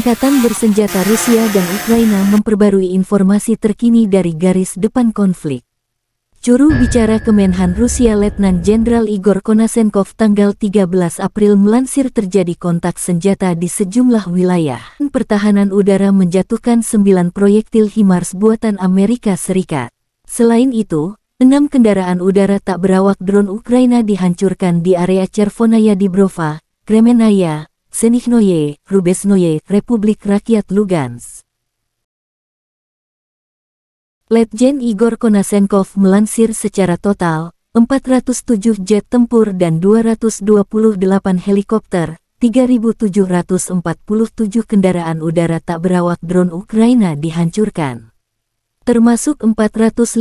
Angkatan bersenjata Rusia dan Ukraina memperbarui informasi terkini dari garis depan konflik. Juru bicara Kemenhan Rusia Letnan Jenderal Igor Konashenkov tanggal 13 April melansir terjadi kontak senjata di sejumlah wilayah. Pertahanan udara menjatuhkan 9 proyektil HIMARS buatan Amerika Serikat. Selain itu, 6 kendaraan udara tak berawak drone Ukraina dihancurkan di area Chervonaya Dibrova, Kremenaya, Senichnoye, Rubeznoye, Republik Rakyat Lugansk. Letjen Igor Konashenkov melansir secara total, 407 jet tempur dan 228 helikopter, 3.747 kendaraan udara tak berawak drone Ukraina dihancurkan. Termasuk 415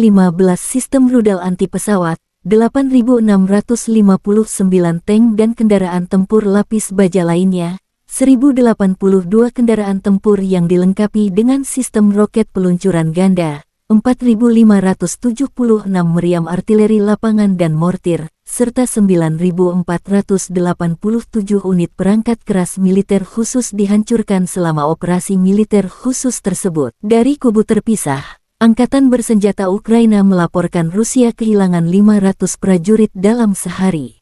sistem rudal anti pesawat, 8.659 tank dan kendaraan tempur lapis baja lainnya, 1.082 kendaraan tempur yang dilengkapi dengan sistem roket peluncuran ganda, 4.576 meriam artileri lapangan dan mortir, serta 9.487 unit perangkat keras militer khusus dihancurkan selama operasi militer khusus tersebut. Dari kubu terpisah, Angkatan bersenjata Ukraina melaporkan Rusia kehilangan 500 prajurit dalam sehari.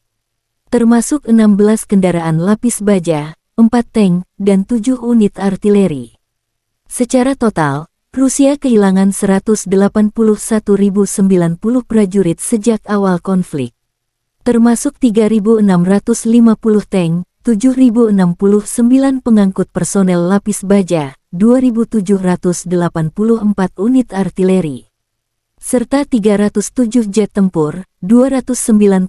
Termasuk 16 kendaraan lapis baja, 4 tank, dan 7 unit artileri. Secara total, Rusia kehilangan 181.090 prajurit sejak awal konflik. Termasuk 3.650 tank, 7.069 pengangkut personel lapis baja, 2.784 unit artileri, serta 307 jet tempur, 293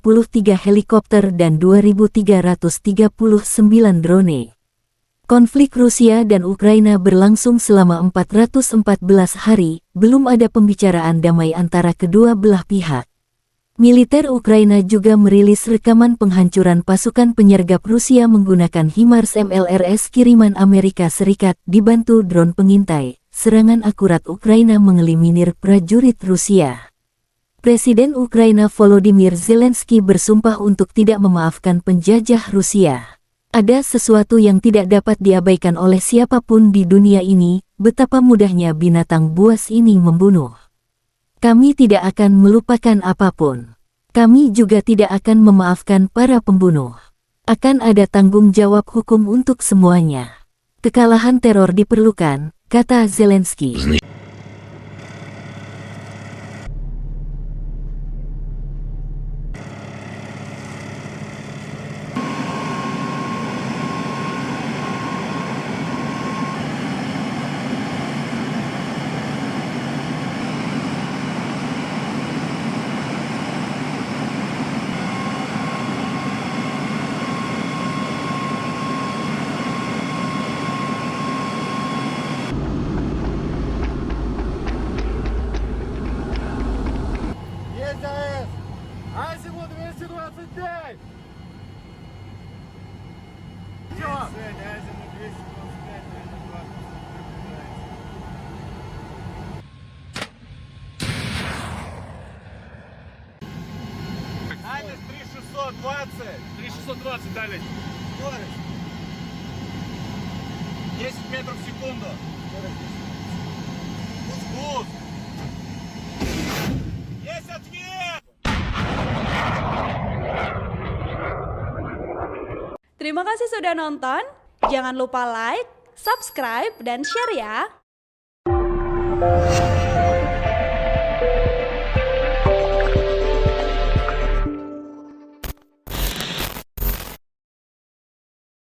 helikopter dan 2.339 drone. Konflik Rusia dan Ukraina berlangsung selama 414 hari, belum ada pembicaraan damai antara kedua belah pihak. Militer Ukraina juga merilis rekaman penghancuran pasukan penyergap Rusia menggunakan HIMARS MLRS kiriman Amerika Serikat dibantu drone pengintai. Serangan akurat Ukraina mengeliminir prajurit Rusia. Presiden Ukraina Volodymyr Zelensky bersumpah untuk tidak memaafkan penjajah Rusia. Ada sesuatu yang tidak dapat diabaikan oleh siapapun di dunia ini, betapa mudahnya binatang buas ini membunuh. Kami tidak akan melupakan apapun. Kami juga tidak akan memaafkan para pembunuh. Akan ada tanggung jawab hukum untuk semuanya. Kekalahan teror diperlukan, kata Zelensky. Азимут 225! Чё? Азимут 225, Дальность 3620. 3620 дальность. Скорость. 10 метров в секунду. Спуск. Есть ответ! Terima kasih sudah nonton. Jangan lupa like, subscribe, dan share ya.